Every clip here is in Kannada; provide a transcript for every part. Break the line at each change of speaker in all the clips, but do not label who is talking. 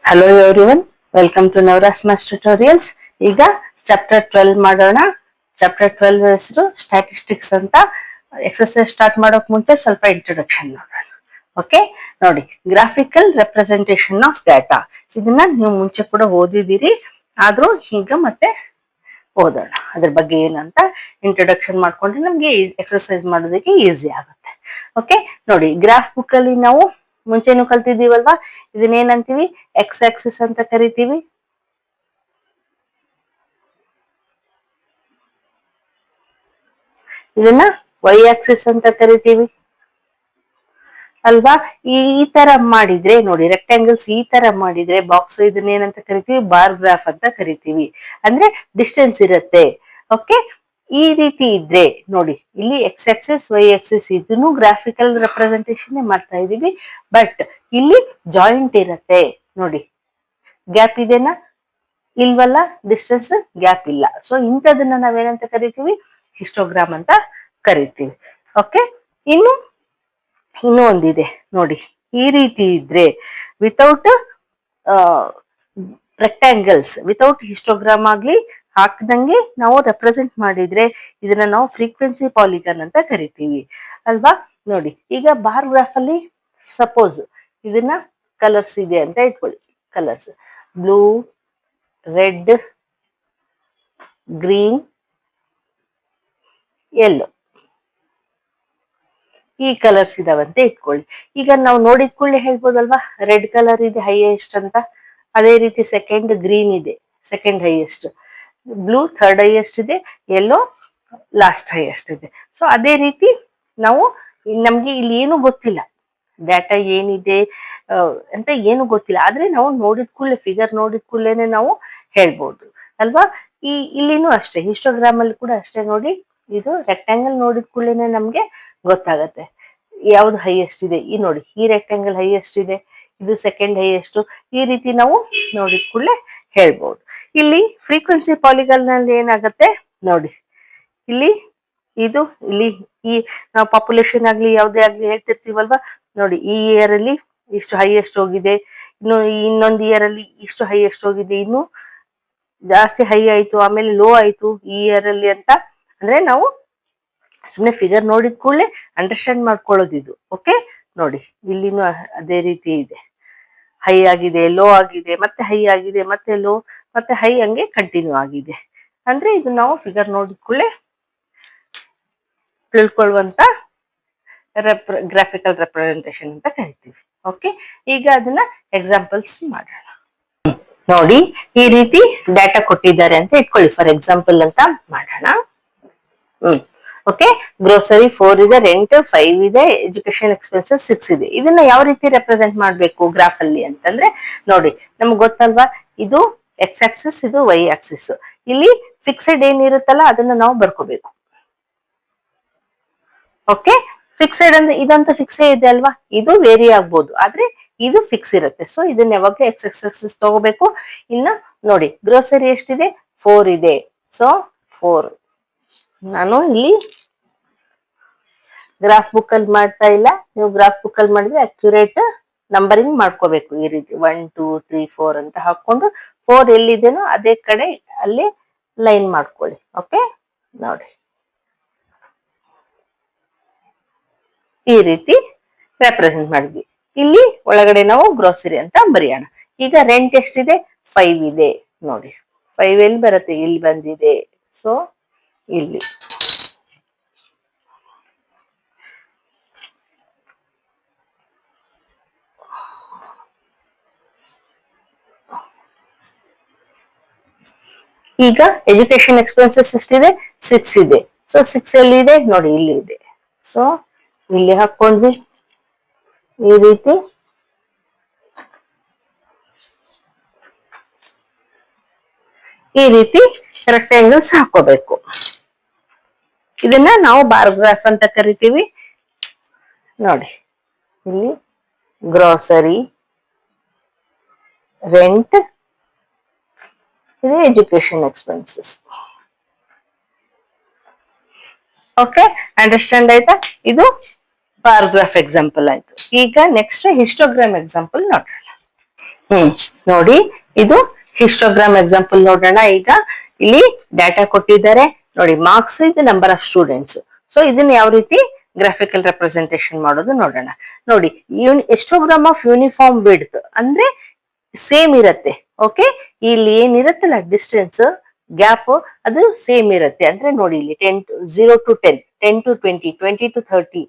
Hello everyone, welcome to Navras maths tutorials. ಈಗ ಚಾಪ್ಟರ್ 12 ಮಾಡೋಣ. ಚಾಪ್ಟರ್ 12 ಹೆಸರು ಸ್ಟ್ಯಾಟಿಸ್ಟಿಕ್ಸ್ ಅಂತ. ಎಕ್ಸರ್ಸೈಸ್ ಸ್ಟಾರ್ಟ್ ಮಾಡೋಕ್ ಮುಂಚೆ ಸ್ವಲ್ಪ ಇಂಟ್ರೊಡಕ್ಷನ್ ನೋಡೋಣ. ಓಕೆ, ನೋಡಿ, ಗ್ರಾಫಿಕಲ್ ರೆಪ್ರೆಸೆಂಟೇಷನ್ ಆಫ್ ಡಾಟಾ. ಇದನ್ನ ನೀವು ಮುಂಚೆ ಕೂಡ ಓದಿದ್ದೀರಿ, ಆದ್ರೂ ಈಗ ಮತ್ತೆ ಓದೋಣ. ಅದ್ರ ಬಗ್ಗೆ ಏನಂತ ಇಂಟ್ರೊಡಕ್ಷನ್ ಮಾಡ್ಕೊಂಡ್ರೆ ನಮ್ಗೆ ಎಕ್ಸರ್ಸೈಸ್ ಮಾಡೋದಕ್ಕೆ ಈಸಿ ಆಗುತ್ತೆ. ಓಕೆ, ನೋಡಿ, ಗ್ರಾಫ್ ಬುಕ್ ಅಲ್ಲಿ ನಾವು ಮುಂಚೆನೂ ಕಲ್ತಿದ್ದೀವಲ್ವಾ, ಇದನ್ನೇನಂತೀವಿ? ಎಕ್ಸ್ ಆಕ್ಸಿಸ್ ಅಂತ ಕರಿತೀವಿ. ಇದನ್ನ ವೈ ಆಕ್ಸಿಸ್ ಅಂತ ಕರಿತೀವಿ ಅಲ್ವಾ. ಈ ತರ ಮಾಡಿದ್ರೆ ನೋಡಿ, ರೆಕ್ಟಾಂಗಲ್ಸ್ ಈ ತರ ಮಾಡಿದ್ರೆ ಬಾಕ್ಸ್ ಇದನ್ನೇನಂತ ಕರಿತೀವಿ? ಬಾರ್ ಗ್ರಾಫ್ ಅಂತ ಕರಿತೀವಿ. ಅಂದ್ರೆ ಡಿಸ್ಟೆನ್ಸ್ ಇರುತ್ತೆ. ಓಕೆ, ಈ ರೀತಿ ಇದ್ರೆ ನೋಡಿ, ಇಲ್ಲಿ ಎಕ್ಸ್ ಆಕ್ಸಿಸ್ ವೈ ಆಕ್ಸಿಸ್ ಇದನ್ನು ಗ್ರಾಫಿಕಲ್ ರೆಪ್ರೆಸೆಂಟೇಷನ್ ಮಾಡ್ತಾ ಇದೀವಿ. ಬಟ್ ಇಲ್ಲಿ ಜಾಯಿಂಟ್ ಇರತ್ತೆ ನೋಡಿ, ಗ್ಯಾಪ್ ಇದೆನಾ? ಇಲ್ವಲ್ಲ, ಡಿಸ್ಟೆನ್ಸ್ ಗ್ಯಾಪ್ ಇಲ್ಲ. ಸೊ ಇಂಥದನ್ನ ನಾವೇನಂತ ಕರಿತೀವಿ? ಹಿಸ್ಟೋಗ್ರಾಮ್ ಅಂತ ಕರಿತೀವಿ. ಓಕೆ, ಇನ್ನೂ ಒಂದಿದೆ ನೋಡಿ, ಈ ರೀತಿ ಇದ್ರೆ ವಿತೌಟ್ ರೆಕ್ಟಾಂಗಲ್ಸ್, ವಿತೌಟ್ ಹಿಸ್ಟೋಗ್ರಾಮ್ ಆಗ್ಲಿ ಹಾಕದಂಗೆ ನಾವು ರೆಪ್ರೆಸೆಂಟ್ ಮಾಡಿದ್ರೆ ಇದನ್ನ ನಾವು ಫ್ರೀಕ್ವೆನ್ಸಿ ಪಾಲಿಗನ್ ಅಂತ ಕರಿತೀವಿ ಅಲ್ವಾ. ನೋಡಿ, ಈಗ ಬಾರ್ ಗ್ರಾಫ್ ಅಲ್ಲಿ ಸಪೋಸ್ ಇದನ್ನ ಕಲರ್ಸ್ ಇದೆ ಅಂತ ಇಟ್ಕೊಳ್ಳಿ. Colours blue, red, green, yellow, ಈ ಕಲರ್ಸ್ ಇದಾವಂತೆ ಇಟ್ಕೊಳ್ಳಿ. ಈಗ ನಾವು ನೋಡಿದ ಕೂಡಲೇ ಹೇಳ್ಬೋದಲ್ವಾ, ರೆಡ್ ಕಲರ್ ಇದೆ ಹೈಯೆಸ್ಟ್ ಅಂತ. ಅದೇ ರೀತಿ ಸೆಕೆಂಡ್ ಗ್ರೀನ್ ಇದೆ, second highest. Blue third highest ಇದೆ, ಯೆಲ್ಲೋ ಲಾಸ್ಟ್ ಹೈಯೆಸ್ಟ್ ಇದೆ. ಸೊ ಅದೇ ರೀತಿ ನಾವು, ನಮ್ಗೆ ಇಲ್ಲಿ ಏನು ಗೊತ್ತಿಲ್ಲ, ಡಾಟಾ ಏನಿದೆ ಅಂತ ಏನು ಗೊತ್ತಿಲ್ಲ, ಆದ್ರೆ ನಾವು ನೋಡಿದ ಕೂಡಲೇ, ಫಿಗರ್ ನೋಡಿದ ಕೂಡಲೇನೆ ನಾವು ಹೇಳ್ಬೋದು ಅಲ್ವಾ. ಇಲ್ಲಿನೂ ಅಷ್ಟೇ, ಹಿಸ್ಟೋಗ್ರಾಮ್ ಅಲ್ಲಿ ಕೂಡ ಅಷ್ಟೇ. ನೋಡಿ, ಇದು ರೆಕ್ಟಾಂಗಲ್ ನೋಡಿದ ಕೂಡಲೇನೆ ನಮ್ಗೆ ಗೊತ್ತಾಗತ್ತೆ ಯಾವ್ದು ಹೈಯೆಸ್ಟ್ ಇದೆ. ಈ ನೋಡಿ, ಈ ರೆಕ್ಟಾಂಗಲ್ ಹೈಯೆಸ್ಟ್ ಇದೆ, ಇದು ಸೆಕೆಂಡ್ ಹೈಯೆಸ್ಟ್. ಈ ರೀತಿ ನಾವು ನೋಡಿದ ಕೂಡಲೇ ಹೇಳ್ಬೋದು. ಇಲ್ಲಿ ಫ್ರೀಕ್ವೆನ್ಸಿ ಪಾಲಿಗನ್ ನಲ್ಲಿ ಏನಾಗತ್ತೆ ನೋಡಿ, ಇಲ್ಲಿ ಇದು ಇಲ್ಲಿ ಈ ನಾವು ಪಾಪ್ಯುಲೇಷನ್ ಆಗ್ಲಿ ಯಾವುದೇ ಆಗ್ಲಿ ಹೇಳ್ತಿರ್ತೀವಲ್ವಾ, ನೋಡಿ, ಈ ಇಯರ್ ಅಲ್ಲಿ ಇಷ್ಟು ಹೈಯೆಸ್ಟ್ ಹೋಗಿದೆ, ಇನ್ನು ಇನ್ನೊಂದು ಇಯರ್ ಅಲ್ಲಿ ಇಷ್ಟು ಹೈಯೆಸ್ಟ್ ಹೋಗಿದೆ, ಇನ್ನು ಜಾಸ್ತಿ ಹೈ ಆಯ್ತು, ಆಮೇಲೆ ಲೋ ಆಯ್ತು ಈ ಇಯರ್ ಅಲ್ಲಿ ಅಂತ. ಅಂದ್ರೆ ನಾವು ಸುಮ್ಮನೆ ಫಿಗರ್ ನೋಡಿದ ಕೂಡಲೇ ಅಂಡರ್ಸ್ಟ್ಯಾಂಡ್ ಮಾಡ್ಕೊಳ್ಳೋದು ಇದು. ಓಕೆ, ನೋಡಿ, ಇಲ್ಲಿನೂ ಅದೇ ರೀತಿ ಇದೆ, ಹೈ ಆಗಿದೆ, ಲೋ ಆಗಿದೆ, ಮತ್ತೆ ಹೈ ಆಗಿದೆ, ಮತ್ತೆ ಲೋ, ಮತ್ತೆ ಹೈ, ಹಂಗೆ ಕಂಟಿನ್ಯೂ ಆಗಿದೆ. ಅಂದ್ರೆ ಇದು ನಾವು ಫಿಗರ್ ನೋಡಿದ ಕೂಡಲೇ ತಿಳ್ಕೊಳ್ಳುವಂತ ಗ್ರಾಫಿಕಲ್ ರೆಪ್ರೆಸೆಂಟೇಷನ್ ಅಂತ ಕರಿತೀವಿ. ಓಕೆ, ಈಗ ಅದನ್ನ ಎಕ್ಸಾಂಪಲ್ಸ್ ಮಾಡೋಣ. ನೋಡಿ, ಈ ರೀತಿ ಡಾಟಾ ಕೊಟ್ಟಿದ್ದಾರೆ ಅಂತ ಇಟ್ಕೊಳ್ಳಿ, ಫಾರ್ ಎಕ್ಸಾಂಪಲ್ ಅಂತ ಮಾಡೋಣ. ಓಕೆ, ಗ್ರೋಸರಿ 4 ಇದೆ, ರೆಂಟ್ 5 ಇದೆ, ಎಜುಕೇಶನ್ ಎಕ್ಸ್ಪೆನ್ಸಸ್ 6 ಇದೆ. ಇದನ್ನ ಯಾವ ರೀತಿ ರೆಪ್ರೆಸೆಂಟ್ ಮಾಡ್ಬೇಕು ಗ್ರಾಫ್ ಅಲ್ಲಿ ಅಂತಂದ್ರೆ ನೋಡಿ, ನಮ್ಗೆ ಗೊತ್ತಲ್ವಾ, ಇದು ಎಕ್ಸ್ ಆಕ್ಸಿಸ್, ಇದು ವೈ ಆಕ್ಸಿಸ್. ಇಲ್ಲಿ ಫಿಕ್ಸೆಡ್ ಏನಿರುತ್ತಲ್ಲ ಅದನ್ನ ನಾವು ಬರ್ಕೋಬೇಕು. ಓಕೆ, ಫಿಕ್ಸೆಡ್ ಅಂದ್ರೆ ಇದಂತೂ ಫಿಕ್ಸೇ ಇದೆ ಅಲ್ವಾ, ಇದು ವೇರಿ ಆಗ್ಬೋದು, ಆದ್ರೆ ಇದು ಫಿಕ್ಸ್ ಇರುತ್ತೆ. ಸೊ ಇದನ್ನ ಯಾವಾಗ ಎಕ್ಸ್ ಆಕ್ಸಿಸ್ ತಗೋಬೇಕು. ಇನ್ನ ನೋಡಿ, ಗ್ರೋಸರಿ ಎಷ್ಟಿದೆ? 4 ಇದೆ. ಸೊ 4 ನಾನು ಇಲ್ಲಿ ಗ್ರಾಫ್ ಬುಕ್ ಅಲ್ಲಿ ಮಾಡ್ತಾ ಇಲ್ಲ, ನೀವು ಗ್ರಾಫ್ ಬುಕ್ ಅಲ್ಲಿ ಮಾಡಿದ್ರೆ ಅಕ್ಯುರೇಟ್ ನಂಬರಿಂಗ್ ಮಾಡ್ಕೋಬೇಕು. ಈ ರೀತಿ 1 2 3 4 ಅಂತ ಹಾಕೊಂಡು 4 ಎಲ್ಲಿದೆನೋ ಅದೇ ಕಡೆ ಅಲ್ಲಿ ಲೈನ್ ಮಾಡ್ಕೊಳ್ಳಿ. ಓಕೆ, ನೋಡಿ, ಈ ರೀತಿ ರೆಪ್ರೆಸೆಂಟ್ ಮಾಡಿದ್ವಿ. ಇಲ್ಲಿ ಒಳಗಡೆ ನಾವು ಗ್ರೋಸರಿ ಅಂತ ಬರೆಯೋಣ. ಈಗ ರೆಂಟ್ ಎಷ್ಟಿದೆ? 5 ಇದೆ. ನೋಡಿ, 5 ಎಲ್ಲಿ ಬರುತ್ತೆ? ಇಲ್ಲಿ ಬಂದಿದೆ. ಸೊ ಇಲ್ಲಿ ಈಗ ಎಜುಕೇಶನ್ ಎಕ್ಸ್ಪೆನ್ಸಸ್ ಎಷ್ಟಿದೆ? 6 ಇದೆ. ಸೊ 6 ಎಲ್ಲಿ ಇದೆ? ನೋಡಿ, ಇಲ್ಲಿ ಇದೆ. ಸೊ ಇಲ್ಲಿ ಹಾಕೊಂಡ್ವಿ. ಈ ರೀತಿ ರೆಕ್ಟಾಂಗಲ್ಸ್ ಹಾಕೋಬೇಕು. ಇದನ್ನ ನಾವು ಬಾರ್ ಗ್ರಾಫ್ ಅಂತ ಕರಿತೀವಿ. ನೋಡಿ, ಇಲ್ಲಿ ಗ್ರೋಸರಿ, ರೆಂಟ್, ಇದು ಎಜುಕೇಶನ್ ಎಕ್ಸ್ಪೆನ್ಸಸ್. ಓಕೆ, ಅಂಡರ್ಸ್ಟ್ಯಾಂಡ್ ಆಯ್ತಾ? ಇದು ಬಾರ್ ಗ್ರಾಫ್ ಎಕ್ಸಾಂಪಲ್ ಆಯ್ತು. ಈಗ ನೆಕ್ಸ್ಟ್ ಹಿಸ್ಟೋಗ್ರಾಮ್ ಎಕ್ಸಾಂಪಲ್ ನೋಡೋಣ. ಹ್ಮ್ ನೋಡಿ, ಇದು ಹಿಸ್ಟೋಗ್ರಾಮ್ ಎಕ್ಸಾಂಪಲ್ ನೋಡೋಣ. ಈಗ ಇಲ್ಲಿ ಡಾಟಾ ಕೊಟ್ಟಿದ್ದಾರೆ ನೋಡಿ, ಮಾರ್ಕ್ಸ್, ಇದು ನಂಬರ್ ಆಫ್ ಸ್ಟೂಡೆಂಟ್ಸ್. ಸೊ ಇದನ್ನ ಯಾವ ರೀತಿ ಗ್ರಾಫಿಕಲ್ ರೆಪ್ರೆಸೆಂಟೇಶನ್ ಮಾಡೋದು ನೋಡೋಣ. ನೋಡಿ, ಹಿಸ್ಟೋಗ್ರಾಮ್ ಆಫ್ ಯೂನಿಫಾರ್ಮ್ ವಿಡ್ತ್ ಅಂದ್ರೆ ಸೇಮ್ ಇರತ್ತೆ. ಓಕೆ, ಇಲ್ಲಿ ಏನಿರತ್ತಲ್ಲ ಡಿಸ್ಟೆನ್ಸ್ ಗ್ಯಾಪ್, ಅದು ಸೇಮ್ ಇರುತ್ತೆ. ಅಂದ್ರೆ ನೋಡಿ, ಇಲ್ಲಿ 0 to 10, 10 to 20, 20 to 30,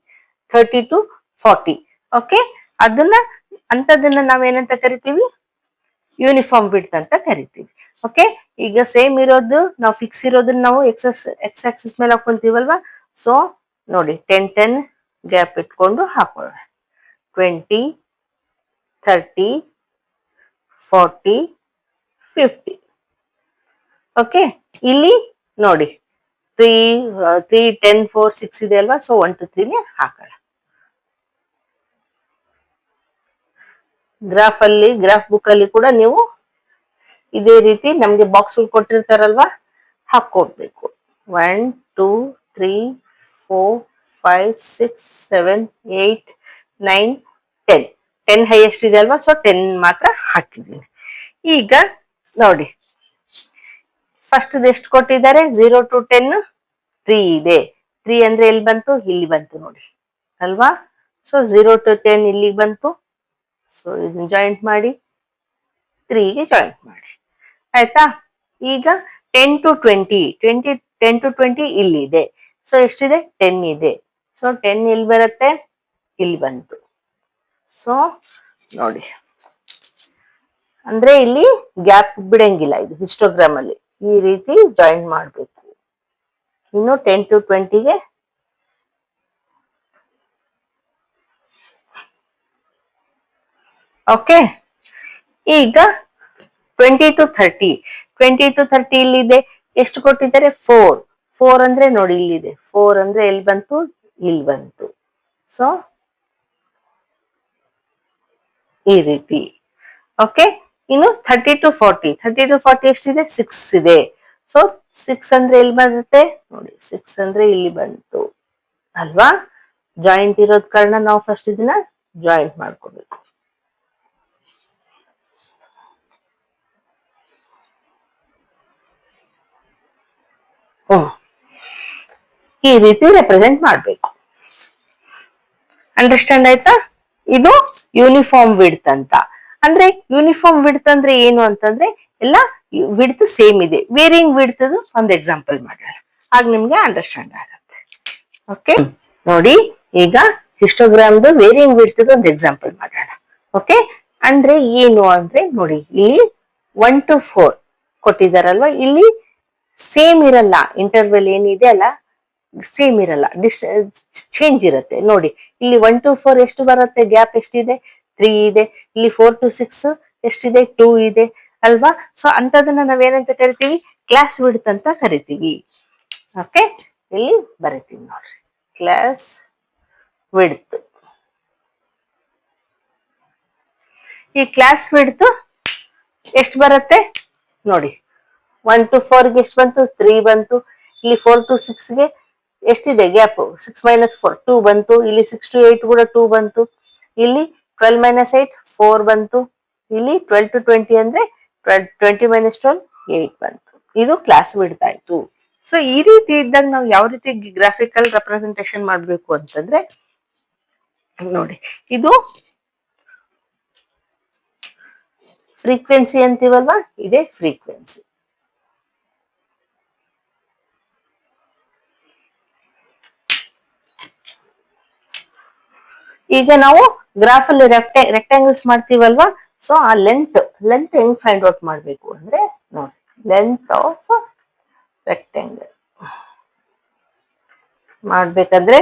30 to 40. Okay, ಅದನ್ನ ಅಂತದನ್ನ ನಾವೇನಂತ ಕರಿತೀವಿ? ಯೂನಿಫಾರ್ಮ್ ವಿಡ್ತ್ ಅಂತ ಕರಿತೀವಿ. ಓಕೆ, ಈಗ ಸೇಮ್ ಇರೋದು ನಾವು ಫಿಕ್ಸ್ ಇರೋದನ್ನ ನಾವು ಎಕ್ಸ್ ಆಕ್ಸಿಸ್ ಮೇಲೆ ಹಾಕೊಂತೀವಲ್ವಾ. ಸೊ ನೋಡಿ, 10 10 ಗ್ಯಾಪ್ ಇಟ್ಕೊಂಡು ಹಾಕೊಳ್ಳೋಣ. 20, 30, 40, 50. ಓಕೆ, ಇಲ್ಲಿ ನೋಡಿ 3, 10, 4, 6 ಇದೆ ಅಲ್ವಾ. ಸೊ 1 to 3 ಹಾಕೋಣ. ಗ್ರಾಫ್ ಬುಕ್ ಅಲ್ಲಿ ಕೂಡ ನೀವು ಇದೇ ರೀತಿ ನಮ್ಗೆ ಬಾಕ್ಸ್ ಕೊಟ್ಟಿರ್ತಾರಲ್ವಾ, ಹಾಕೊಡ್ಬೇಕು. 1, 2, 3, 4, 5, 6, 7, 8, 9, 10. 10 ಹೈಯೆಸ್ಟ್ ಇದೆ ಅಲ್ವಾ. ಸೊ 10 ಮಾತ್ರ ಹಾಕಿದ್ದೀನಿ. ಈಗ ನೋಡಿ, ಫಸ್ಟ್ ಎಷ್ಟು ಕೊಟ್ಟಿದ್ದಾರೆ? 0 to 10 3 ಇದೆ. 3 ಅಂದ್ರೆ ಎಲ್ಲಿ ಬಂತು? ಇಲ್ಲಿ ಬಂತು ನೋಡಿ ಅಲ್ವಾ. ಸೊ 0 to 10 ಇಲ್ಲಿಗೆ ಬಂತು. ಸೊ ಇದನ್ನ ಜಾಯಿಂಟ್ ಮಾಡಿ 3ಗೆ ಜಾಯಿಂಟ್ ಮಾಡಿ. ಆಯ್ತಾ? ಈಗ 10 to 20, 10 to 20 ಇಲ್ಲಿದೆ. ಸೊ ಎಷ್ಟಿದೆ? 10 ಇದೆ. ಸೊ 10 ಇಲ್ಲಿ ಬರುತ್ತೆ, ಇಲ್ಲಿ ಬಂತು. ಸೊ ನೋಡಿ, ಅಂದ್ರೆ ಇಲ್ಲಿ ಗ್ಯಾಪ್ ಬಿಡಂಗಿಲ್ಲ. ಇದು ಹಿಸ್ಟೋಗ್ರಾಮ್ ಅಲ್ಲಿ ಈ ರೀತಿ ಜಾಯಿನ್ ಮಾಡಬೇಕು. ಇನ್ನು 10 to 20ಗೆ ಓಕೆ. ಈಗ 20 to 30, 20 to 30 ಇಲ್ಲಿದೆ. ಎಷ್ಟು ಕೊಟ್ಟಿದ್ದಾರೆ? 4. 4 ಅಂದ್ರೆ ನೋಡಿ ಇಲ್ಲಿದೆ. 4 ಅಂದ್ರೆ ಎಲ್ಲಿ ಬಂತು? ಇಲ್ಲಿ ಬಂತು. ಸೊ ಈ ರೀತಿ. ಓಕೆ, ಇನ್ನು 30 to 40, 30 to 40 ಎಷ್ಟಿದೆ? 6 ಇದೆ. ಸೊ 6 ಅಂದ್ರೆ ಎಲ್ಲಿ ಬರುತ್ತೆ ನೋಡಿ? 6 ಅಂದ್ರೆ ಇಲ್ಲಿ ಬಂತು ಅಲ್ವಾ. ಜಾಯಿಂಟ್ ಇರೋದ್ ಕಾರಣ ನಾವು ಫಸ್ಟ್ ಇದನ್ನ ಜಾಯಿಂಟ್ ಮಾಡ್ಕೋಬೇಕು. ಈ ರೀತಿ ರೆಪ್ರೆಸೆಂಟ್ ಮಾಡ್ಬೇಕು. ಅಂಡರ್ಸ್ಟ್ಯಾಂಡ್ ಆಯ್ತಾ? ಇದು ಯೂನಿಫಾರ್ಮ್ ವಿಡ್ತ್ ಅಂತ. ಅಂದ್ರೆ ಯೂನಿಫಾರ್ಮ್ ವಿಡ್ತ್ ಅಂದ್ರೆ ಏನು ಅಂತಂದ್ರೆ ಎಲ್ಲ ವಿಡ್ತ್ ಸೇಮ್ ಇದೆ. ವೇರಿಯಿಂಗ್ ವಿಡ್ತ್ ಒಂದು ಎಕ್ಸಾಂಪಲ್ ಮಾಡೋಣ, ಆಗ ನಿಮ್ಗೆ ಅಂಡರ್ಸ್ಟ್ಯಾಂಡ್ ಆಗತ್ತೆ. ಓಕೆ, ನೋಡಿ, ಈಗ ಹಿಸ್ಟೋಗ್ರಾಮ್ದು ವೇರಿಯಿಂಗ್ ವಿಡ್ತ್ ಒಂದು ಎಕ್ಸಾಂಪಲ್ ಮಾಡೋಣ. ಓಕೆ, ಅಂದ್ರೆ ಏನು ಅಂದ್ರೆ ನೋಡಿ, ಇಲ್ಲಿ 1 to 4 ಕೊಟ್ಟಿದಾರಲ್ವಾ. ಇಲ್ಲಿ ಸೇಮ್ ಇರಲ್ಲ. ಇಂಟರ್ವೆಲ್ ಏನಿದೆ ಅಲ್ಲ, ಸೇಮ್ ಇರಲ್ಲ, ಚೇಂಜ್ ಇರುತ್ತೆ. ನೋಡಿ, ಇಲ್ಲಿ 1 to 4 ಎಷ್ಟು ಬರುತ್ತೆ? ಗ್ಯಾಪ್ ಎಷ್ಟಿದೆ? 3 ಇದೆ. ಇಲ್ಲಿ 4 to 6 ಎಷ್ಟಿದೆ? 2 ಇದೆ ಅಲ್ವಾ. ಸೊ ಅಂತದನ್ನ ನಾವೇನಂತ ಕರಿತೀವಿ? ಕ್ಲಾಸ್ ವಿಡ್ತ್ ಅಂತ ಕರಿತೀವಿ. ಓಕೆ, ಇಲ್ಲಿ ಬರೀತೀವಿ ನೋಡ್ರಿ, ಕ್ಲಾಸ್ ವಿಡ್ತ್. ಈ ಕ್ಲಾಸ್ ವಿಡ್ತ್ ಎಷ್ಟು ಬರುತ್ತೆ ನೋಡಿ? 1 to 4ಗೆ ಎಷ್ಟು ಬಂತು? 3 ಬಂತು. ಇಲ್ಲಿ 4 to 6ಗೆ ಎಷ್ಟಿದೆ ಗ್ಯಾಪ್? 6 minus 4 2 ಬಂತು. ಇಲ್ಲಿ 6 to 8 ಕೂಡ 2 ಬಂತು. ಇಲ್ಲಿ 12 minus 8 4 ಬಂತು. ಇಲ್ಲಿ 12 to 20 ಅಂದ್ರೆ 20 minus 12 8 ಬಂತು. ಇದು ಕ್ಲಾಸ್ ವಿಡ್ತ್ ಆಯ್ತು. ಸೊ ಈ ರೀತಿ ಇದ್ದಾಗ ನಾವು ಯಾವ ರೀತಿ ಗ್ರಾಫಿಕಲ್ ರೆಪ್ರೆಸೆಂಟೇಷನ್ ಮಾಡ್ಬೇಕು ಅಂತಂದ್ರೆ ನೋಡಿ, ಇದು ಫ್ರೀಕ್ವೆನ್ಸಿ ಅಂತೀವಲ್ವಾ, ಇದೇ ಫ್ರೀಕ್ವೆನ್ಸಿ. ಈಗ ನಾವು ಗ್ರಾಫ್ ಅಲ್ಲಿ ರೆಕ್ಟಾಂಗಲ್ಸ್ ಮಾಡ್ತೀವಲ್ವಾ. ಸೊ ಆ ಲೆಂತ್ ಹೆಂಗ್ ಫೈಂಡ್ ಔಟ್ ಮಾಡ್ಬೇಕು ಅಂದ್ರೆ ನೋಡಿ, ಲೆಂತ್ ಆಫ್ ರೆಕ್ಟಾಂಗಲ್ ಮಾಡ್ಬೇಕಾದ್ರೆ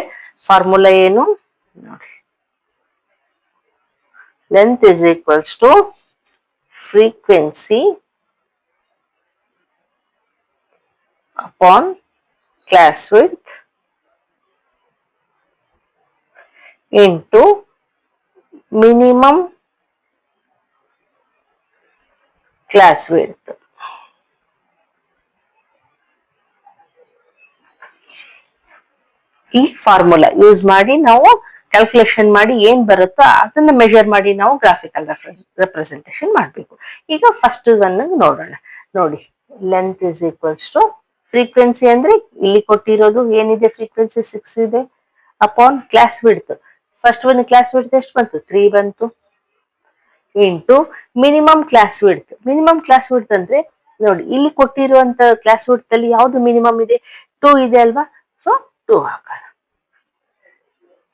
ಫಾರ್ಮುಲಾ ಏನು ನೋಡಿ? Length is equals to frequency upon class width into minimum class width. ಈ ಫಾರ್ಮುಲಾ ಯೂಸ್ ಮಾಡಿ ನಾವು ಕ್ಯಾಲ್ಕುಲೇಷನ್ ಮಾಡಿ ಏನ್ ಬರುತ್ತೋ ಅದನ್ನ ಮೆಜರ್ ಮಾಡಿ ನಾವು ಗ್ರಾಫಿಕಲ್ ರೆಪ್ರೆಸೆಂಟೇಷನ್ ಮಾಡಬೇಕು. ಈಗ ಫಸ್ಟ್ ಒನ್ ನೋಡೋಣ. ನೋಡಿ, length is equals to frequency ಅಂದ್ರೆ ಇಲ್ಲಿ ಕೊಟ್ಟಿರೋದು ಏನಿದೆ, ಫ್ರೀಕ್ವೆನ್ಸಿ 6 ಇದೆ, upon class width. First one class width ಎಷ್ಟು ಬಂತು? 3 ಬಂತು. Into minimum class width. Minimum class width ಅಂದ್ರೆ ನೋಡಿ, ಇಲ್ಲಿ ಕೊಟ್ಟಿರುವಂತ ಕ್ಲಾಸ್ ವಿಡ್ತ್ ಅಲ್ಲಿ ಯಾವ್ದು ಮಿನಿಮಮ್ ಇದೆ? 2 ಇದೆ ಅಲ್ವಾ? ಸೊ 2 ಹಾಕೋಣ.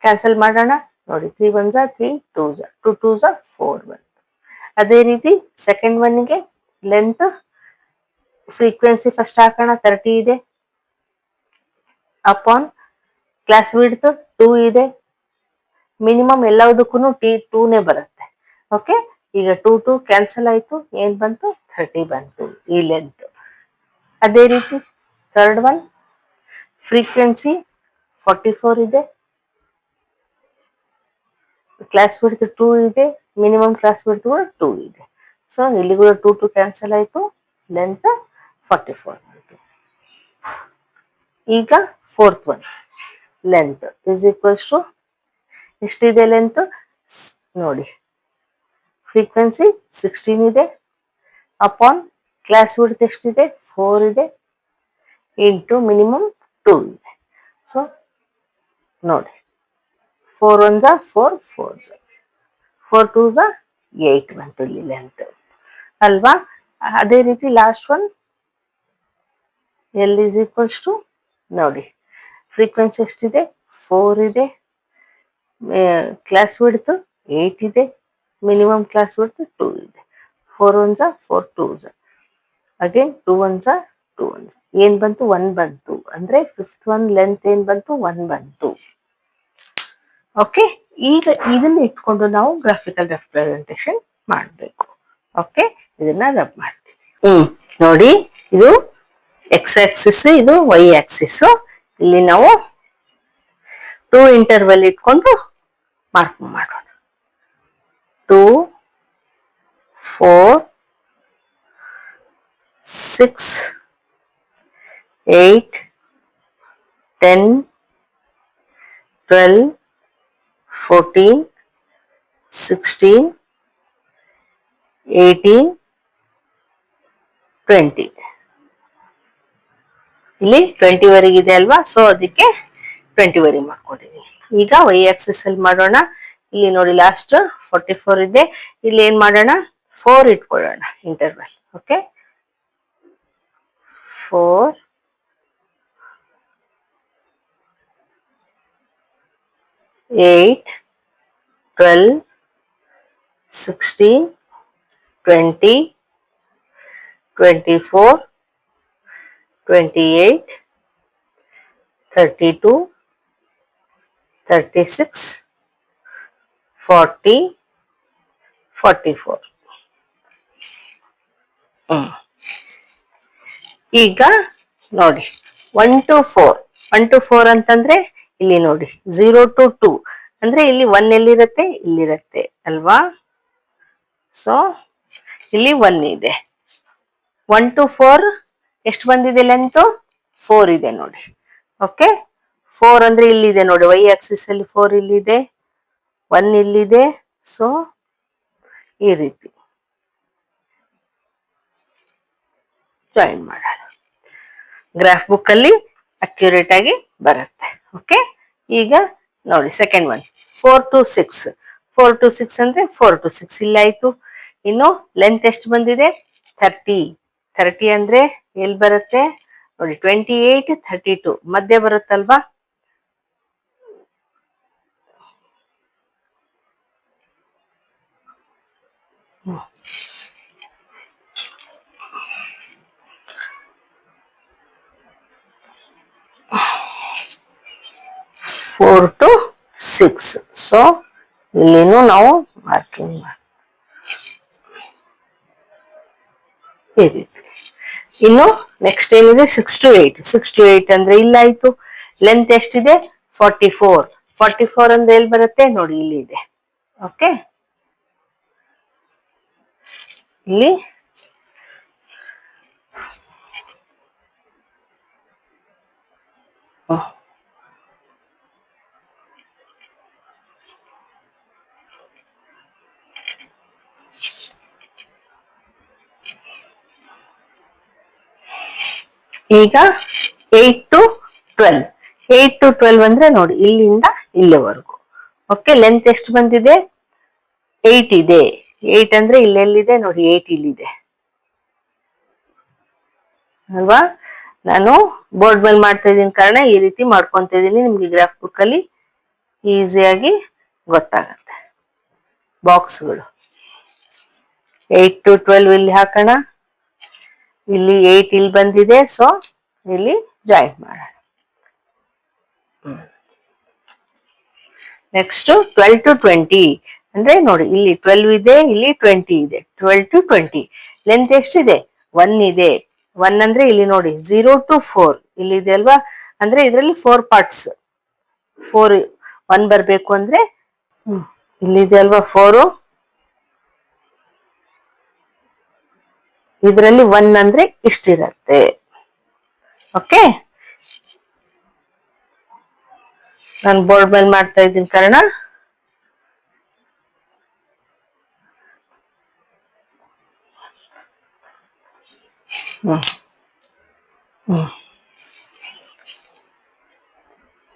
ಕ್ಯಾನ್ಸಲ್ ಮಾಡೋಣ. ನೋಡಿ, 3 1 3, 2 2 2 4 ಬಂತು. ಅದೇ ರೀತಿ ಸೆಕೆಂಡ್ ಒನ್ಗೆ ಲೆಂತ್ ಫ್ರೀಕ್ವೆನ್ಸಿ ಫಸ್ಟ್ ಹಾಕೋಣ, 30 ಇದೆ, ಅಪಾನ್ ಕ್ಲಾಸ್ ವಿಡ್ತ್ 2 ಇದೆ. ಮಿನಿಮಮ್ ಎಲ್ಲದಕ್ಕೂ 2ನೇ ಬರುತ್ತೆ. ಓಕೆ, ಈಗ 2 2 ಕ್ಯಾನ್ಸಲ್ ಆಯ್ತು. ಏನ್ ಬಂತು? 30 ಬಂತು ಈ ಲೆಂತ್. ಅದೇ ರೀತಿ ಥರ್ಡ್ ಒನ್ ಫ್ರೀಕ್ವೆನ್ಸಿ 44 ಇದೆ, ಕ್ಲಾಸ್ ವಿಡ್ತ್ 2 ಇದೆ, ಮಿನಿಮಮ್ ಕ್ಲಾಸ್ ವಿಡ್ತ್ ಕೂಡ 2 ಇದೆ. ಸೊ ಇಲ್ಲಿ ಕೂಡ 2 2 ಕ್ಯಾನ್ಸಲ್ ಆಯ್ತು, ಲೆಂತ್ 44 ಬಂತು. ಈಗ fourth one length is equals to ಎಷ್ಟಿದೆ ಲೆಂತ್ ನೋಡಿ, ಫ್ರೀಕ್ವೆನ್ಸಿ 16 ಇದೆ, ಅಪಾನ್ ಕ್ಲಾಸ್ ವಿಡ್ತ್ ಎಷ್ಟಿದೆ? 4 ಇದೆ, ಇಂಟು ಮಿನಿಮಮ್ 2 ಇದೆ. ಸೊ ನೋಡಿ, 4 1 4 4 4 2 8 ಬಂತು ಇಲ್ಲಿ ಲೆಂತ್ ಅಲ್ವಾ? ಅದೇ ರೀತಿ last one L is equals to ನೋಡಿ, ಫ್ರೀಕ್ವೆನ್ಸಿ ಎಷ್ಟಿದೆ? 4 ಇದೆ, ಕ್ಲಾಸ್ ವಿಡ್ತ್ 8 ಇದೆ, ಮಿನಿಮಮ್ ಕ್ಲಾಸ್ ವಿಡ್ತ್ 2 ಇದೆ. 4 1 4 2 ಅಗೇನ್ 2 1 2 1 ಏನ್ ಬಂತು? 1 ಬಂತು. ಅಂದ್ರೆ ಫಿಫ್ತ್ ಒನ್ ಲೆಂತ್ ಏನ್ ಬಂತು? 1 ಬಂತು. ಓಕೆ, ಈಗ ಇದನ್ನ ಇಟ್ಕೊಂಡು ನಾವು ಗ್ರಾಫಿಕಲ್ ರೆಪ್ರೆಸೆಂಟೇಷನ್ ಮಾಡಬೇಕು. ಓಕೆ, ಇದನ್ನ ರಬ್ ಮಾಡ್ತೀವಿ. ನೋಡಿ, ಇದು ಎಕ್ಸ್ ಆಕ್ಸಿಸ್, ಇದು ವೈ ಆಕ್ಸಿಸ್. ಇಲ್ಲಿ ನಾವು 2 ಇಂಟರ್ವಲ್ ಇಟ್ಕೊಂಡು ಮಾರ್ಕ್ ಮಾಡೋಣ. 2 4 6 8 10 12 14 16 18 20. ಇಲ್ಲಿ 20 ವರೆಗೆ ಇದೆ ಅಲ್ವಾ? ಸೊ ಅದಕ್ಕೆ 20 ವರೆಗೆ ಮಾಡ್ಕೊಂಡಿದ್ದೀನಿ. ಈಗ ವೈ ಆಕ್ಸಿಸ್ ಅಲ್ಲಿ ಮಾಡೋಣ. ಇಲ್ಲಿ ನೋಡಿ, ಲಾಸ್ಟ್ 44 ಇದೆ. ಇಲ್ಲಿ ಏನ್ ಮಾಡೋಣ? 4 ಇಟ್ಕೊಳ್ಳೋಣ ಇಂಟರ್ವಲ್. ಓಕೆ, 4 8 12 16 20 24 28 32 36 40 44. ಈಗ ನೋಡಿ, 1 to 4 1 to 4 ಅಂತಂದ್ರೆ ಇಲ್ಲಿ ನೋಡಿ, 0 to 2 ಅಂದ್ರೆ ಇಲ್ಲಿ 1 ಎಲ್ಲಿರುತ್ತೆ? ಇಲ್ಲಿರುತ್ತೆ ಅಲ್ವಾ? ಸೊ ಇಲ್ಲಿ 1 ಇದೆ. 1 to 4 ಎಷ್ಟು ಬಂದಿದೆ ಲೆಂತ್? 4 ಇದೆ ನೋಡಿ. ಓಕೆ, 4 ಅಂದ್ರೆ ಇಲ್ಲಿದೆ ನೋಡಿ, ವೈ ಆಕ್ಸಿಸ್ ಅಲ್ಲಿ 4 ಇಲ್ಲಿದೆ, 1 ಇಲ್ಲಿದೆ. ಸೊ ಈ ರೀತಿ ಜಾಯಿನ್ ಮಾಡೋಣ. ಗ್ರಾಫ್ ಬುಕ್ ಅಲ್ಲಿ ಅಕ್ಯುರೇಟ್ ಆಗಿ ಬರುತ್ತೆ. ಓಕೆ, ಈಗ ನೋಡಿ ಸೆಕೆಂಡ್ ಒನ್ 4 to 6. 4 to 6 ಅಂದ್ರೆ 4 to 6 ಇಲ್ಲಿ ಆಯ್ತು. ಇನ್ನು ಲೆಂತ್ ಎಷ್ಟು ಬಂದಿದೆ? 30. 30 ಅಂದ್ರೆ ಎಲ್ಲಿ ಬರುತ್ತೆ ನೋಡಿ, 28 32 ಮಧ್ಯೆ ಬರುತ್ತಲ್ವಾ? Four two six. ಸೊ ಇಲ್ಲಿನೂ ನಾವು ಮಾರ್ಕಿಂಗ್ ಮಾಡಿ ಈ ರೀತಿ. ಇನ್ನು ನೆಕ್ಸ್ಟ್ ಏನಿದೆ? 6 to 8. 6 to 8 ಅಂದ್ರೆ ಇಲ್ಲಾಯ್ತು. ಲೆಂತ್ ಎಷ್ಟಿದೆ? 44. 44 ಅಂದ್ರೆ ಎಲ್ಲಿ ಬರುತ್ತೆ ನೋಡಿ, ಇಲ್ಲಿ ಇದೆ. ಓಕೆ, ಇಲ್ಲಿ ಈಗ 8 to 12, 8 to 12 ಅಂದ್ರೆ ನೋಡಿ ಇಲ್ಲಿಂದ ಇಲ್ಲಿವರೆಗೂ. ಓಕೆ, ಲೆಂತ್ ಎಷ್ಟು ಬಂದಿದೆ? 8 ಇದೆ. 8 ಅಂದ್ರೆ ಇಲ್ಲೆಲ್ಲಿದೆ ನೋಡಿ, 8 ಇಲ್ಲಿದೆ ಅಲ್ವಾ? ನಾನು ಬೋರ್ಡ್ ಮೇಲೆ ಮಾಡ್ತಾ ಇದ್ದೀನಿ ಕಾರಣ ಈ ರೀತಿ ಮಾಡ್ಕೊಂತ ಇದ್ದೀನಿ, ನಿಮ್ಗೆ ಗ್ರಾಫ್ ಬುಕ್ ಅಲ್ಲಿ ಈಸಿಯಾಗಿ ಗೊತ್ತಾಗತ್ತೆ. ಬಾಕ್ಸ್ಗಳು 8 to 12 ಇಲ್ಲಿ ಹಾಕೋಣ. ಇಲ್ಲಿ 8 ಇಲ್ಲಿ ಬಂದಿದೆ, ಸೊ ಇಲ್ಲಿ ಜಾಯಿನ್ ಮಾಡೋಣ. ನೆಕ್ಸ್ಟ್ 12 to 20 ಅಂದ್ರೆ ನೋಡಿ ಇಲ್ಲಿ 12 ಇದೆ, ಇಲ್ಲಿ 20 ಇದೆ. 12 to 20 ಲೆಂತ್ ಎಷ್ಟಿದೆ? 1 ಇದೆ. 1 ಅಂದ್ರೆ ಇಲ್ಲಿ ನೋಡಿ 0 to 4 ಇಲ್ಲಿ ಇದೆ ಅಲ್ವಾ? ಅಂದ್ರೆ ಇದರಲ್ಲಿ 4 ಪಾರ್ಟ್ಸ್. 4 1 ಬರ್ಬೇಕು ಅಂದ್ರೆ ಇಲ್ಲಿದೆ ಅಲ್ವಾ 4, ಇದರಲ್ಲಿ 1 ಅಂದ್ರೆ ಇಷ್ಟಿರತ್ತೆ. ಓಕೆ, ನಾನು ಬೋರ್ಡ್ ಮೇಲೆ ಮಾಡ್ತಾ ಇದ್ದೀನಿ ಕಾರಣ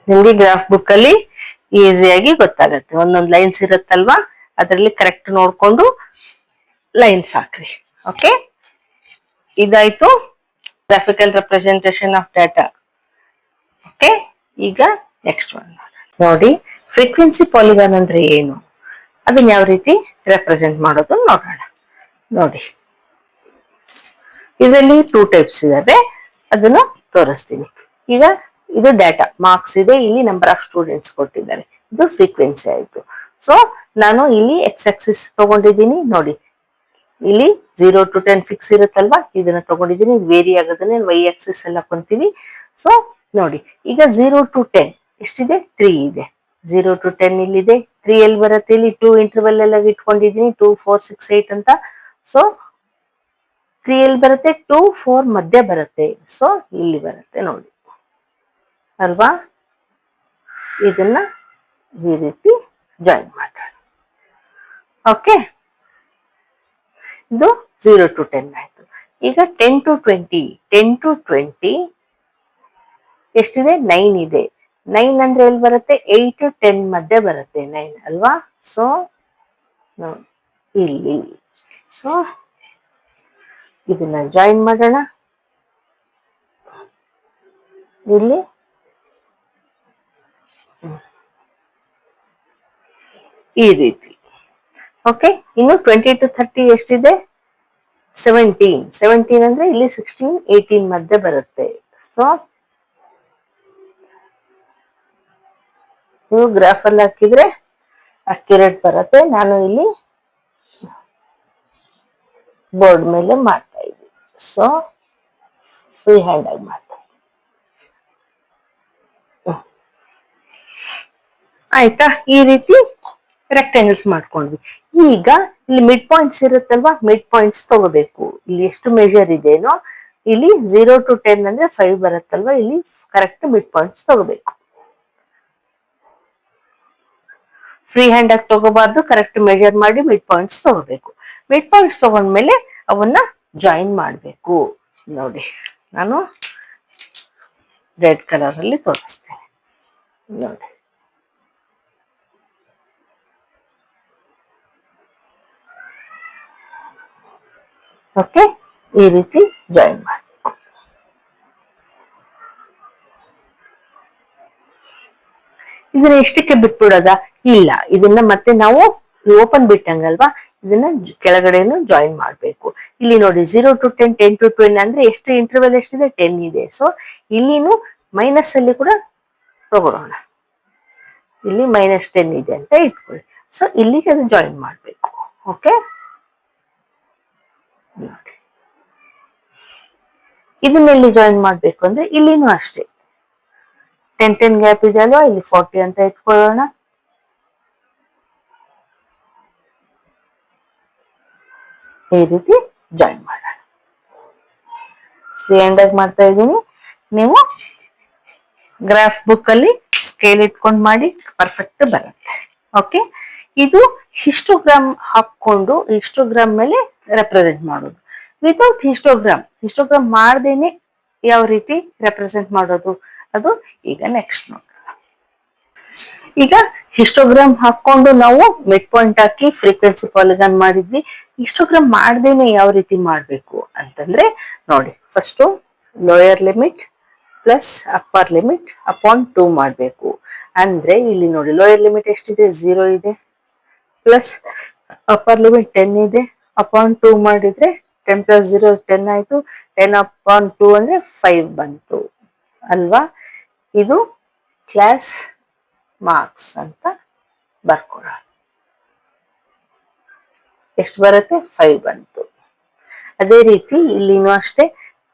ನಿಮ್ಗೆ ಗ್ರಾಫ್ ಬುಕ್ ಅಲ್ಲಿ ಈಸಿಯಾಗಿ ಗೊತ್ತಾಗತ್ತೆ. ಒಂದೊಂದು ಲೈನ್ಸ್ ಇರುತ್ತಲ್ವಾ, ಅದರಲ್ಲಿ ಕರೆಕ್ಟ್ ನೋಡ್ಕೊಂಡು ಲೈನ್ಸ್ ಹಾಕ್ರಿ. ಓಕೆ, ಇದಾಯ್ತು graphical representation of data. Okay, ಈಗ ನೆಕ್ಸ್ಟ್ ಒನ್ ನೋಡಿ, ಫ್ರೀಕ್ವೆನ್ಸಿ ಪಾಲಿಗಾನ್ ಅಂದ್ರೆ ಏನು, ಅದನ್ನ ಯಾವ ರೀತಿ ರೆಪ್ರೆಸೆಂಟ್ ಮಾಡೋದು ನೋಡೋಣ. ನೋಡಿ, ಇದರಲ್ಲಿ 2 ಟೈಪ್ಸ್ ಇದಾವೆ, ಅದನ್ನು ತೋರಿಸ್ತೀನಿ. ಈಗ ಇದು ಡಾಟಾ ಮಾರ್ಕ್ಸ್ ಇದೆ, ಇಲ್ಲಿ ನಂಬರ್ ಆಫ್ ಸ್ಟೂಡೆಂಟ್ಸ್ ಕೊಟ್ಟಿದ್ದಾರೆ, ಇದು ಫ್ರೀಕ್ವೆನ್ಸಿ ಆಯ್ತು. ಸೊ ನಾನು ಇಲ್ಲಿ ಎಕ್ಸ್ ಆಕ್ಸಿಸ್ ತಗೊಂಡಿದ್ದೀನಿ ನೋಡಿ, ಇಲ್ಲಿ 0 to 10 ಫಿಕ್ಸ್ ಇರುತ್ತಲ್ವಾ, ಇದನ್ನ ತಗೊಂಡಿದ್ದೀನಿ. ಇದು ವೇರಿ ಆಗೋದನ್ನ ವೈ ಆಕ್ಸಿಸ್ ಎಲ್ಲ ಹಾಕೊಂತೀವಿ. ಸೊ ನೋಡಿ, ಈಗ 0 to 10 ಎಷ್ಟಿದೆ? 3 ಇದೆ. 0 to 10 ಇಲ್ಲಿದೆ. 3 ಎಲ್ಲಿ ಬರುತ್ತೆ? ಇಲ್ಲಿ 2 ಇಂಟರ್ವಲ್ ಎಲ್ಲ ಇಟ್ಕೊಂಡಿದ್ದೀನಿ, 2 4 6 8 ಅಂತ. ಸೊ 3 ಎಲ್ಲಿ ಬರುತ್ತೆ? 2 4 ಮಧ್ಯೆ ಬರುತ್ತೆ. ಸೊ ಇಲ್ಲಿ ಬರುತ್ತೆ ನೋಡಿ ಅಲ್ವಾ? ಇದನ್ನ ಈ ರೀತಿ ಜಾಯಿನ್ ಮಾಡೋಣ. ಓಕೆ, ಇದು 0 to 10 ಆಯ್ತು. ಈಗ 10 to 20, 10 to 20 ಎಷ್ಟಿದೆ? 9 ಇದೆ. 9 ಅಂದ್ರೆ ಎಲ್ಲಿ ಬರುತ್ತೆ? 8 to 10 ಮಧ್ಯೆ ಬರುತ್ತೆ 9 ಅಲ್ವಾ? ಸೊ ಇಲ್ಲಿ, ಸೊ ಇದನ್ನ ಜಾಯಿನ್ ಮಾಡೋಣ ಇಲ್ಲಿ. ಈ ರೀತಿ. ಓಕೆ, ಇನ್ನು 20 to 30 ಎಷ್ಟಿದೆ? 17. 17 ಅಂದ್ರೆ ಇಲ್ಲಿ 16 18 ಮಧ್ಯೆ ಬರುತ್ತೆ. ಸೊ ನೀವು ಗ್ರಾಫ್ ಅಲ್ಲಿ ಹಾಕಿದ್ರೆ ಅಕ್ಯುರೇಟ್ ಬರುತ್ತೆ. ನಾನು ಇಲ್ಲಿ ಬೋರ್ಡ್ ಮೇಲೆ ಮಾಡ್ತಾ ಇದ್ದೀನಿ, ಸೊ ಫ್ರೀ ಹ್ಯಾಂಡ್ ಆಗಿ ಮಾಡ್ತಾ ಇದ್ದೀನಿ. ಆಯ್ತಾ? ಈ ರೀತಿ ರೆಕ್ಟಾಂಗಲ್ಸ್ ಮಾಡ್ಕೊಂಡ್ವಿ. ಈಗ ಇಲ್ಲಿ ಮಿಡ್ ಪಾಯಿಂಟ್ಸ್ ಇರುತ್ತಲ್ವಾ, ಮಿಡ್ ಪಾಯಿಂಟ್ಸ್ ತಗೋಬೇಕು. ಇಲ್ಲಿ ಎಷ್ಟು ಮೆಜರ್ ಇದೆನೋ, ಇಲ್ಲಿ 0 to 10 ಅಂದ್ರೆ 5 ಬರುತ್ತಲ್ವಾ, ಇಲ್ಲಿ ಕರೆಕ್ಟ್ ಮಿಡ್ ಪಾಯಿಂಟ್ಸ್ ತಗೋಬೇಕು. ಫ್ರೀ ಹ್ಯಾಂಡ್ ಆಗಿ ತಗೋಬಾರ್ದು, ಕರೆಕ್ಟ್ ಮೆಜರ್ ಮಾಡಿ ಮಿಡ್ ಪಾಯಿಂಟ್ಸ್ ತಗೋಬೇಕು. ಮಿಡ್ ಪಾಯಿಂಟ್ಸ್ ತಗೊಂಡ್ಮೇಲೆ ಅವನ್ನ ಜಾಯಿನ್ ಮಾಡಬೇಕು. ನೋಡಿ, ನಾನು ರೆಡ್ ಕಲರ್ ಅಲ್ಲಿ ತೋರಿಸ್ತೇನೆ ನೋಡಿ. ಓಕೆ, ಈ ರೀತಿ ಜಾಯಿನ್ ಮಾಡಿ. ಇದನ್ನ ಎಷ್ಟಕ್ಕೆ ಬಿಟ್ಬಿಡೋದ? ಇಲ್ಲ, ಇದನ್ನ ಮತ್ತೆ ನಾವು ಓಪನ್ ಬಿಟ್ಟಂಗಲ್ವಾ, ಇದನ್ನ ಕೆಳಗಡೆನು ಜಾಯಿನ್ ಮಾಡ್ಬೇಕು. ಇಲ್ಲಿ ನೋಡಿ 0 to 10, 10 to 20 ಅಂದ್ರೆ ಎಷ್ಟು ಇಂಟರ್ವಲ್ ಎಷ್ಟಿದೆ? 10 ಇದೆ. ಸೊ ಇಲ್ಲಿನು ಮೈನಸ್ ಅಲ್ಲಿ ಕೂಡ ತಗೊಳ್ಳೋಣ. ಇಲ್ಲಿ -10 ಇದೆ ಅಂತ ಇಟ್ಕೊಳ್ಳಿ. ಸೊ ಇಲ್ಲಿಗೆ ಅದು ಜಾಯಿನ್ ಮಾಡ್ಬೇಕು. ಓಕೆ, ನೋಡಿ, ಇದನ್ನೆಲ್ಲಿ ಜಾಯಿನ್ ಮಾಡ್ಬೇಕು ಅಂದ್ರೆ ಇಲ್ಲಿನೂ ಅಷ್ಟೇ 10 10 ಗ್ಯಾಪ್ ಇದೆ ಅಲ್ವಾ, ಇಲ್ಲಿ 40 ಅಂತ ಇಟ್ಕೊಳ್ಳೋಣ. ಈ ರೀತಿ ಜಾಯಿನ್ ಮಾಡೋಣ. ಫ್ರೀ ಹ್ಯಾಂಡ್ ಆಗಿ ಮಾಡ್ತಾ ಇದ್ದೀನಿ. ನೀವು ಗ್ರಾಫ್ ಬುಕ್ ಅಲ್ಲಿ ಸ್ಕೇಲ್ ಇಟ್ಕೊಂಡು ಮಾಡಿ, ಪರ್ಫೆಕ್ಟ್ ಬರುತ್ತೆ. ಓಕೆ, ಇದು ಹಿಸ್ಟೋಗ್ರಾಮ್ ಹಾಕೊಂಡು ಹಿಸ್ಟೋಗ್ರಾಮ್ ಮೇಲೆ ರೆಪ್ರೆಸೆಂಟ್ ಮಾಡೋದು. ವಿತೌಟ್ ಹಿಸ್ಟೋಗ್ರಾಮ್ ಮಾಡ್ದೇನೆ ಯಾವ ರೀತಿ ರೆಪ್ರೆಸೆಂಟ್ ಮಾಡೋದು ಅದು ಈಗ ನೆಕ್ಸ್ಟ್ ನೋಡಿ. ಈಗ ಹಿಸ್ಟೋಗ್ರಾಮ್ ಹಾಕೊಂಡು ನಾವು ಮಿಡ್ ಪಾಯಿಂಟ್ ಹಾಕಿ ಫ್ರೀಕ್ವೆನ್ಸಿ ಪಾಲಿಗಾನ್ ಮಾಡಿದ್ವಿ. ಹಿಸ್ಟೋಗ್ರಾಮ್ ಮಾಡ್ದೇನೆ ಯಾವ ರೀತಿ ಮಾಡ್ಬೇಕು ಅಂತಂದ್ರೆ ನೋಡಿ, first lower limit plus upper limit upon 2 ಮಾಡ್ಬೇಕು. ಅಂದ್ರೆ ಇಲ್ಲಿ ನೋಡಿ, ಲೋಯರ್ ಲಿಮಿಟ್ ಎಷ್ಟಿದೆ, 0 ಇದೆ, ಪ್ಲಸ್ ಅಪ್ಪರ್ ಲಿಮಿಟ್ 10 ಇದೆ, ಅಪಾನ್ 2 ಮಾಡಿದ್ರೆ 10 ಪ್ಲಸ್ 0 10 ಆಯ್ತು, 10 ಅಪಾನ್ 2 ಅಂದ್ರೆ 5 ಬಂತು ಅಲ್ವಾ. ಇದು ಕ್ಲಾಸ್ ಮಾರ್ಕ್ಸ್ ಅಂತ ಬರ್ಕೊಳ. ಎಷ್ಟು ಬರುತ್ತೆ, 5 ಬಂತು. ಅದೇ ರೀತಿ ಇಲ್ಲಿನೂ ಅಷ್ಟೇ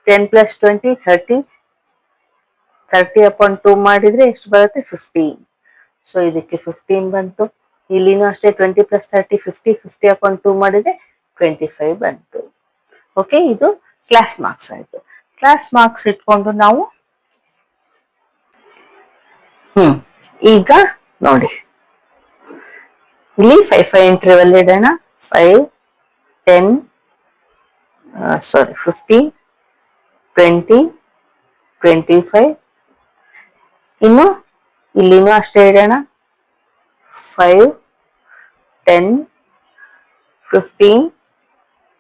10 ಪ್ಲಸ್ 20 30, 30 ಅಪಾನ್ 2 ಮಾಡಿದ್ರೆ ಎಷ್ಟು ಬರುತ್ತೆ, 15. ಸೊ ಇದಕ್ಕೆ 15 ಬಂತು. ಇಲ್ಲಿನೂ ಅಷ್ಟೇ 20 ಪ್ಲಸ್ 30 50, 50 ಅಪಾನ್ 2 ಮಾಡಿದ್ರೆ 25 ಬಂತು. ಓಕೆ, ಇದು ಕ್ಲಾಸ್ ಮಾರ್ಕ್ಸ್ ಆಯ್ತು. ಕ್ಲಾಸ್ ಮಾರ್ಕ್ಸ್ ಇಟ್ಕೊಂಡು ನಾವು ಈಗ ನೋಡಿ, ಇಲ್ಲಿ 5 ಇಂಟರ್ವಲ್ ಇಡೋಣ. 5 10 15 20 25. ಇನ್ನು ಇಲ್ಲಿನೂ ಅಷ್ಟೇ ಇಡೋಣ. 5 10 15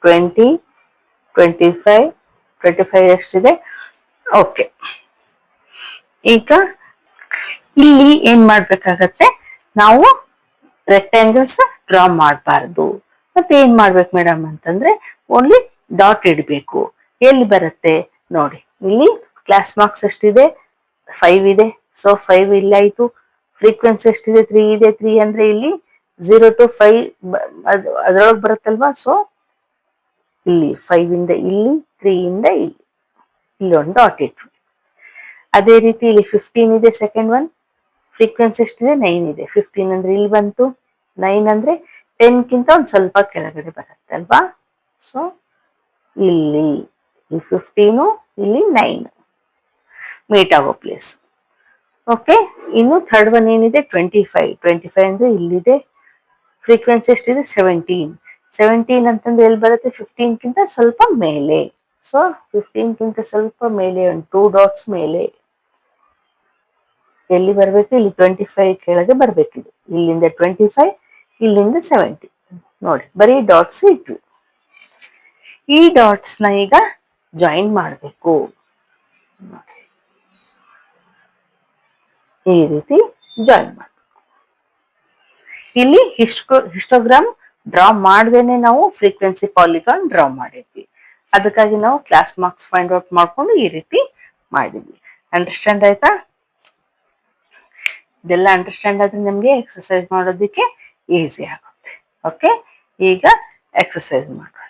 20 25. 25 ಎಷ್ಟಿದೆ, ಓಕೆ. ಈಗ ಇಲ್ಲಿ ಏನ್ ಮಾಡ್ಬೇಕಾಗತ್ತೆ, ನಾವು ರೆಕ್ಟ್ಯಾಂಗಲ್ಸ್ ಡ್ರಾ ಮಾಡಬಾರ್ದು. ಮತ್ತೆ ಏನ್ ಮಾಡ್ಬೇಕು ಮೇಡಮ್ ಅಂತಂದ್ರೆ, ಓನ್ಲಿ ಡಾಟ್ ಇಡಬೇಕು. ಎಲ್ಲಿ ಬರುತ್ತೆ ನೋಡಿ, ಇಲ್ಲಿ ಕ್ಲಾಸ್ ಮಾರ್ಕ್ಸ್ ಎಷ್ಟಿದೆ, 5 ಇದೆ. ಸೊ 5 ಇಲ್ಲಿ ಆಯ್ತು. ಫ್ರೀಕ್ವೆನ್ಸಿ ಎಷ್ಟಿದೆ, 3 ಇದೆ. 3 ಅಂದ್ರೆ ಇಲ್ಲಿ 0 to 5 ಅದ್ರೊಳಗೆ ಬರುತ್ತಲ್ವಾ. ಸೊ ಇಲ್ಲಿ 5 ಇಂದ ಇಲ್ಲಿ, 3 ಇಂದ ಇಲ್ಲಿ, ಇಲ್ಲೊಂದು ಡಾಟ್ ಇಟ್ರು. ಅದೇ ರೀತಿ ಇಲ್ಲಿ 15 ಇದೆ, ಸೆಕೆಂಡ್ ಒನ್. ಫ್ರೀಕ್ವೆನ್ಸಿ ಎಷ್ಟಿದೆ, 9 ಇದೆ. 15 ಅಂದ್ರೆ ಇಲ್ಲಿ ಬಂತು. 9 ಅಂದ್ರೆ 10 ಗಿಂತ ಒಂದ್ ಸ್ವಲ್ಪ ಕೆಳಗಡೆ ಬರುತ್ತೆ ಅಲ್ವಾ. ಸೊ ಇಲ್ಲಿ 15 ಇಲ್ಲಿ 9 ಮೀಟ್ ಆಗೋ ಪ್ಲೇಸ್. ಓಕೆ, ಇನ್ನು ಥರ್ಡ್ ಒನ್ ಏನಿದೆ, 25. 25 ಅಂದ್ರೆ ಇಲ್ಲಿದೆ. ಫ್ರೀಕ್ವೆನ್ಸಿ ಎಷ್ಟಿದೆ, 17. 17 ಅಂತಂದ್ರೆ ಎಲ್ಲಿ ಬರುತ್ತೆ, 15 ಗಿಂತ ಸ್ವಲ್ಪ ಮೇಲೆ. ಸೊ 15 ಗಿಂತ ಸ್ವಲ್ಪ ಮೇಲೆ, ಒಂದು 2 ಡಾಟ್ಸ್ ಮೇಲೆ. ಎಲ್ಲಿ ಬರ್ಬೇಕು, ಇಲ್ಲಿ 25 ಕೆಳಗೆ ಬರ್ಬೇಕಿದೆ. ಇಲ್ಲಿಂದ 25, ಇಲ್ಲಿಂದ 70. ನೋಡಿ, ಬರೀ ಡಾಟ್ಸ್ ಇಟ್ವಿ. ಈ ಡಾಟ್ಸ್ ನ ಈಗ ಜಾಯಿನ್ ಮಾಡಬೇಕು. ಈ ರೀತಿ ಜಾಯಿನ್ ಮಾಡಬೇಕು. ಇಲ್ಲಿ ಹಿಸ್ಟೋಗ್ರಾಮ್ ಡ್ರಾ ಮಾಡ್ದೇನೆ ನಾವು ಫ್ರೀಕ್ವೆನ್ಸಿ ಪಾಲಿಗಾನ್ ಡ್ರಾ ಮಾಡಿದ್ವಿ. ಅದಕ್ಕಾಗಿ ನಾವು ಕ್ಲಾಸ್ ಮಾರ್ಕ್ಸ್ ಫೈಂಡ್ ಔಟ್ ಮಾಡ್ಕೊಂಡು ಈ ರೀತಿ ಮಾಡಿದ್ವಿ. ಅಂಡರ್ಸ್ಟ್ಯಾಂಡ್ ಆಯ್ತಾ? ಇದೆಲ್ಲ ಅಂಡರ್ಸ್ಟ್ಯಾಂಡ್ ಆದ್ರೆ ನಮ್ಗೆ ಎಕ್ಸರ್ಸೈಸ್ ಮಾಡೋದಕ್ಕೆ ಈಸಿ ಆಗುತ್ತೆ. ಓಕೆ, ಈಗ ಎಕ್ಸರ್ಸೈಸ್ ಮಾಡೋಣ.